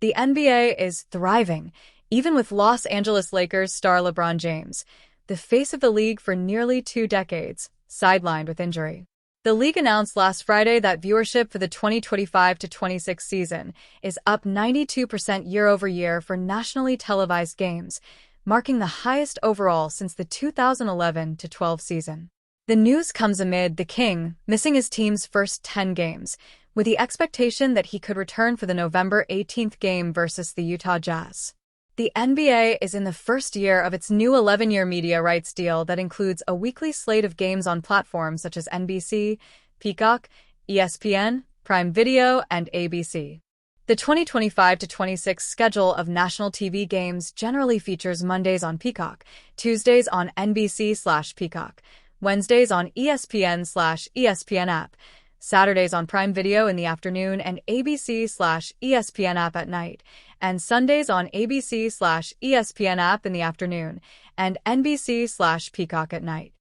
The NBA is thriving, even with Los Angeles Lakers star LeBron James, the face of the league for nearly 2 decades, sidelined with injury. The league announced last Friday that viewership for the 2025-26 season is up 92% year-over-year for nationally televised games, marking the highest overall since the 2011-12 season. The news comes amid the King missing his team's first 10 games, with the expectation that he could return for the November 18th game versus the Utah Jazz. The NBA is in the first year of its new 11-year media rights deal that includes a weekly slate of games on platforms such as NBC, Peacock, ESPN, Prime Video, and ABC. The 2025-26 schedule of national TV games generally features Mondays on Peacock, Tuesdays on NBC/Peacock, Wednesdays on ESPN/ESPN app, Saturdays on Prime Video in the afternoon and ABC/ESPN app at night, and Sundays on ABC/ESPN app in the afternoon and NBC/Peacock at night.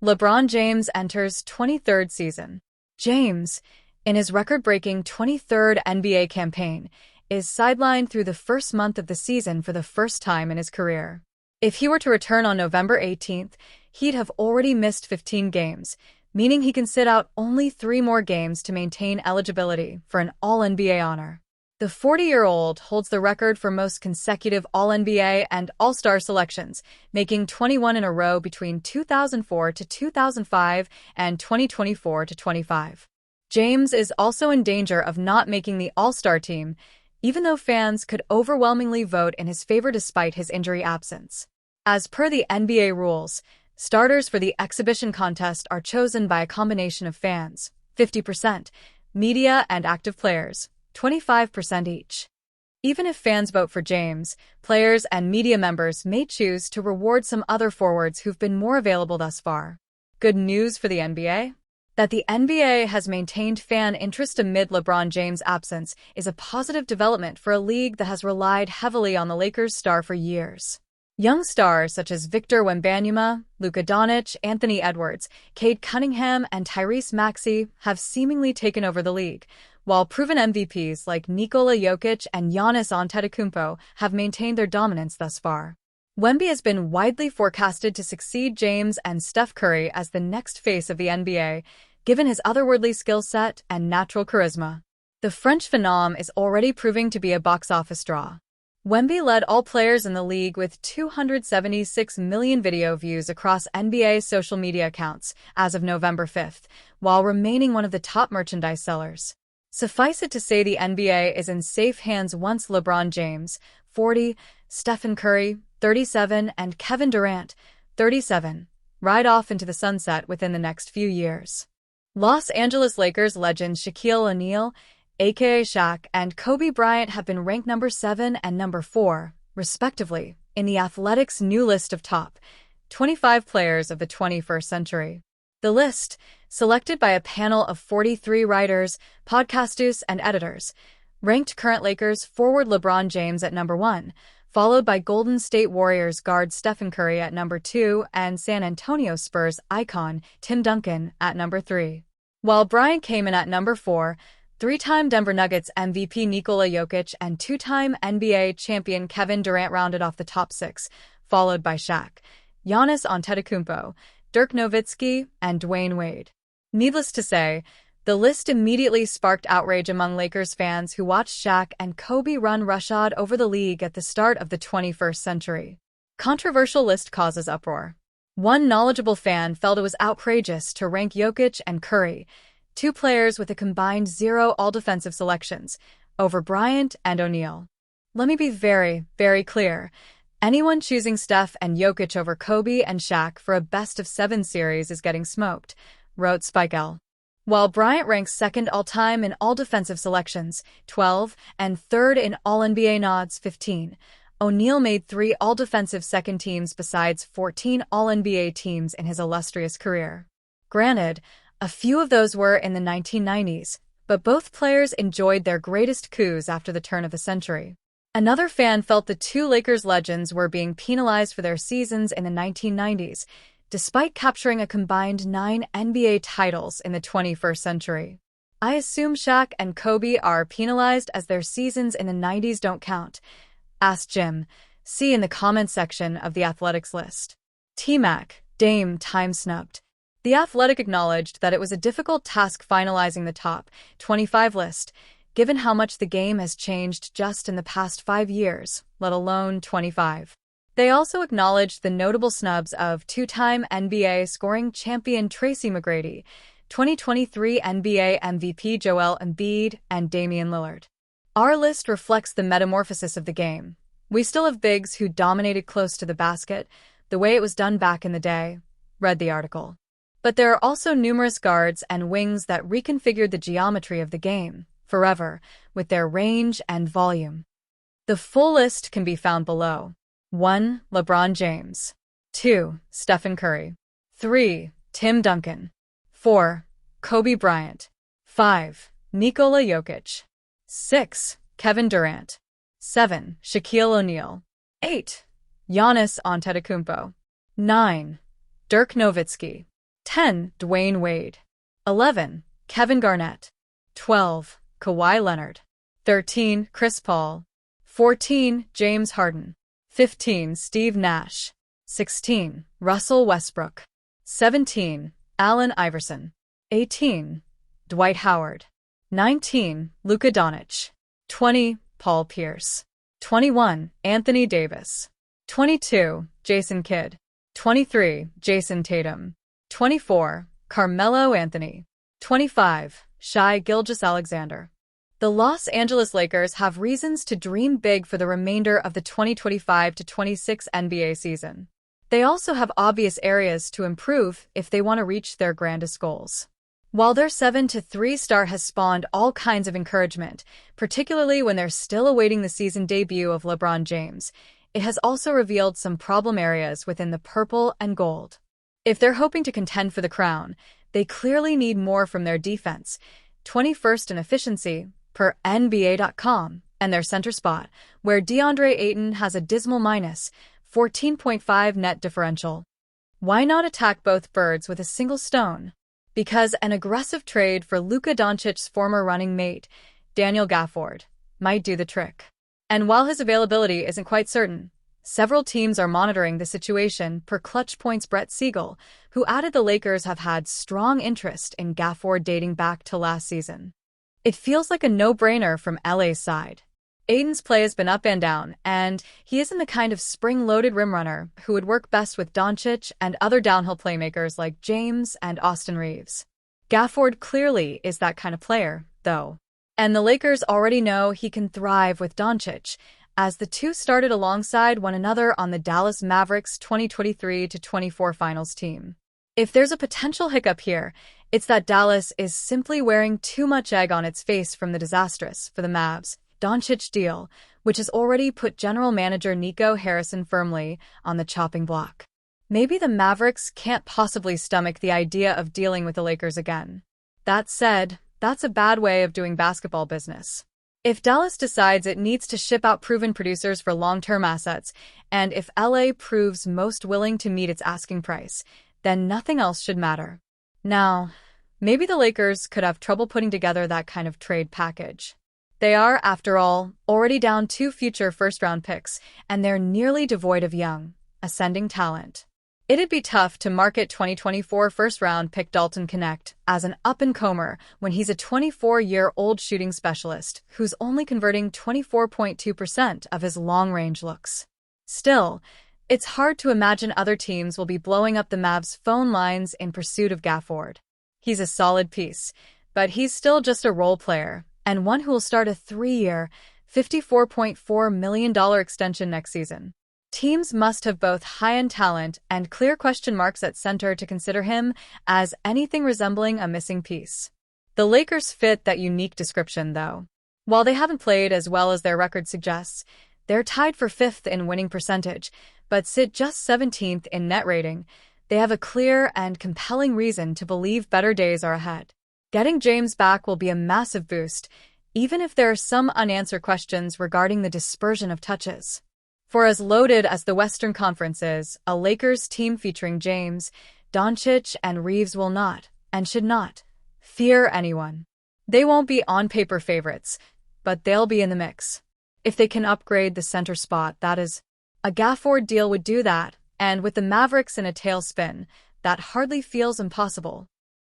LeBron James enters 23rd season. James, in his record-breaking 23rd NBA campaign, is sidelined through the first month of the season for the first time in his career. If he were to return on November 18th, he'd have already missed 15 games, meaning he can sit out only 3 more games to maintain eligibility for an All-NBA honor. The 40-year-old holds the record for most consecutive All-NBA and All-Star selections, making 21 in a row between 2004 to 2005 and 2024 to 25. James is also in danger of not making the All-Star team, even though fans could overwhelmingly vote in his favor despite his injury absence. As per the NBA rules, starters for the exhibition contest are chosen by a combination of fans, 50%, media and active players, 25% each. Even if fans vote for James, players and media members may choose to reward some other forwards who've been more available thus far. Good news for the NBA? That the NBA has maintained fan interest amid LeBron James' absence is a positive development for a league that has relied heavily on the Lakers' star for years. Young stars such as Victor Wembanyama, Luka Doncic, Anthony Edwards, Cade Cunningham, and Tyrese Maxey have seemingly taken over the league, while proven MVPs like Nikola Jokic and Giannis Antetokounmpo have maintained their dominance thus far. Wemby has been widely forecasted to succeed James and Steph Curry as the next face of the NBA, given his otherworldly skill set and natural charisma. The French phenom is already proving to be a box office draw. Wemby led all players in the league with 276 million video views across NBA social media accounts as of November 5th, while remaining one of the top merchandise sellers. Suffice it to say the NBA is in safe hands once LeBron James, 40, Stephen Curry, 37, and Kevin Durant, 37, ride off into the sunset within the next few years. Los Angeles Lakers legends Shaquille O'Neal, aka Shaq, and Kobe Bryant have been ranked number 7 and number 4, respectively, in The Athletic's new list of top 25 players of the 21st century. The list, selected by a panel of 43 writers, podcasters, and editors, ranked current Lakers forward LeBron James at number 1, followed by Golden State Warriors guard Stephen Curry at number 2 and San Antonio Spurs icon Tim Duncan at number 3. While Bryant came in at number 4, 3-time Denver Nuggets MVP Nikola Jokic and 2-time NBA champion Kevin Durant rounded off the top 6, followed by Shaq, Giannis Antetokounmpo, Dirk Nowitzki, and Dwayne Wade. Needless to say, the list immediately sparked outrage among Lakers fans who watched Shaq and Kobe run roughshod over the league at the start of the 21st century. Controversial list causes uproar. One knowledgeable fan felt it was outrageous to rank Jokic and Curry, 2 players with a combined 0 all-defensive selections, over Bryant and O'Neal. Let me be very, very clear. Anyone choosing Steph and Jokic over Kobe and Shaq for a best-of-7 series is getting smoked, wrote Spiegel. While Bryant ranks 2nd all-time in all-defensive selections, 12, and 3rd in All-NBA nods, 15, O'Neal made 3 all-defensive second teams besides 14 All-NBA teams in his illustrious career. Granted, a few of those were in the 1990s, but both players enjoyed their greatest coups after the turn of the century. Another fan felt the 2 Lakers legends were being penalized for their seasons in the 1990s, despite capturing a combined 9 NBA titles in the 21st century. I assume Shaq and Kobe are penalized as their seasons in the 90s don't count. Asked Jim. See in the comments section of the Athletics list. T-Mac, Dame, time snubbed. The Athletic acknowledged that it was a difficult task finalizing the top 25 list, given how much the game has changed just in the past 5 years, let alone 25. They also acknowledged the notable snubs of two-time NBA scoring champion Tracy McGrady, 2023 NBA MVP Joel Embiid, and Damian Lillard. Our list reflects the metamorphosis of the game. We still have bigs who dominated close to the basket, the way it was done back in the day, read the article. But there are also numerous guards and wings that reconfigured the geometry of the game, forever, with their range and volume. The full list can be found below. 1. LeBron James. 2. Stephen Curry. 3. Tim Duncan. 4. Kobe Bryant. 5. Nikola Jokic. 6. Kevin Durant. 7. Shaquille O'Neal. 8. Giannis Antetokounmpo. 9. Dirk Nowitzki. 10. Dwayne Wade. 11. Kevin Garnett. 12. Kawhi Leonard. 13. Chris Paul. 14. James Harden. 15. Steve Nash. 16. Russell Westbrook. 17. Allen Iverson. 18. Dwight Howard. 19. Luka Doncic. 20. Paul Pierce. 21. Anthony Davis. 22. Jason Kidd. 23. Jason Tatum. 24. Carmelo Anthony. 25. Shai Gilgeous-Alexander. The Los Angeles Lakers have reasons to dream big for the remainder of the 2025-26 NBA season. They also have obvious areas to improve if they want to reach their grandest goals. While their 7-3 start has spawned all kinds of encouragement, particularly when they're still awaiting the season debut of LeBron James, it has also revealed some problem areas within the purple and gold. If they're hoping to contend for the crown, they clearly need more from their defense, 21st in efficiency, per NBA.com, and their center spot, where DeAndre Ayton has a dismal minus 14.5 net differential. Why not attack both birds with a single stone? Because an aggressive trade for Luka Doncic's former running mate, Daniel Gafford, might do the trick. And while his availability isn't quite certain, several teams are monitoring the situation per Clutch Point's Brett Siegel, who added the Lakers have had strong interest in Gafford dating back to last season. It feels like a no-brainer from LA's side. Ayton's play has been up and down, and he isn't the kind of spring-loaded rim runner who would work best with Doncic and other downhill playmakers like James and Austin Reeves. Gafford clearly is that kind of player, though. And the Lakers already know he can thrive with Doncic, as the two started alongside one another on the Dallas Mavericks 2023-24 finals team. If there's a potential hiccup here, it's that Dallas is simply wearing too much egg on its face from the disastrous, for the Mavs, Doncic deal, which has already put general manager Nico Harrison firmly on the chopping block. Maybe the Mavericks can't possibly stomach the idea of dealing with the Lakers again. That said, that's a bad way of doing basketball business. If Dallas decides it needs to ship out proven producers for long-term assets, and if LA proves most willing to meet its asking price, then nothing else should matter. Now, maybe the Lakers could have trouble putting together that kind of trade package. They are, after all, already down 2 future first-round picks, and they're nearly devoid of young, ascending talent. It'd be tough to market 2024 first-round pick Dalton Knecht as an up-and-comer when he's a 24-year-old shooting specialist who's only converting 24.2% of his long-range looks. Still, it's hard to imagine other teams will be blowing up the Mavs' phone lines in pursuit of Gafford. He's a solid piece, but he's still just a role player, and one who will start a 3-year, $54.4 million extension next season. Teams must have both high-end talent and clear question marks at center to consider him as anything resembling a missing piece. The Lakers fit that unique description, though. While they haven't played as well as their record suggests, they're tied for 5th in winning percentage, but sit just 17th in net rating. They have a clear and compelling reason to believe better days are ahead. Getting James back will be a massive boost, even if there are some unanswered questions regarding the dispersion of touches. For as loaded as the Western Conference is, a Lakers team featuring James, Doncic, and Reeves will not, and should not, fear anyone. They won't be on-paper favorites, but they'll be in the mix. If they can upgrade the center spot, that is. A Gafford deal would do that, and with the Mavericks in a tailspin, that hardly feels impossible.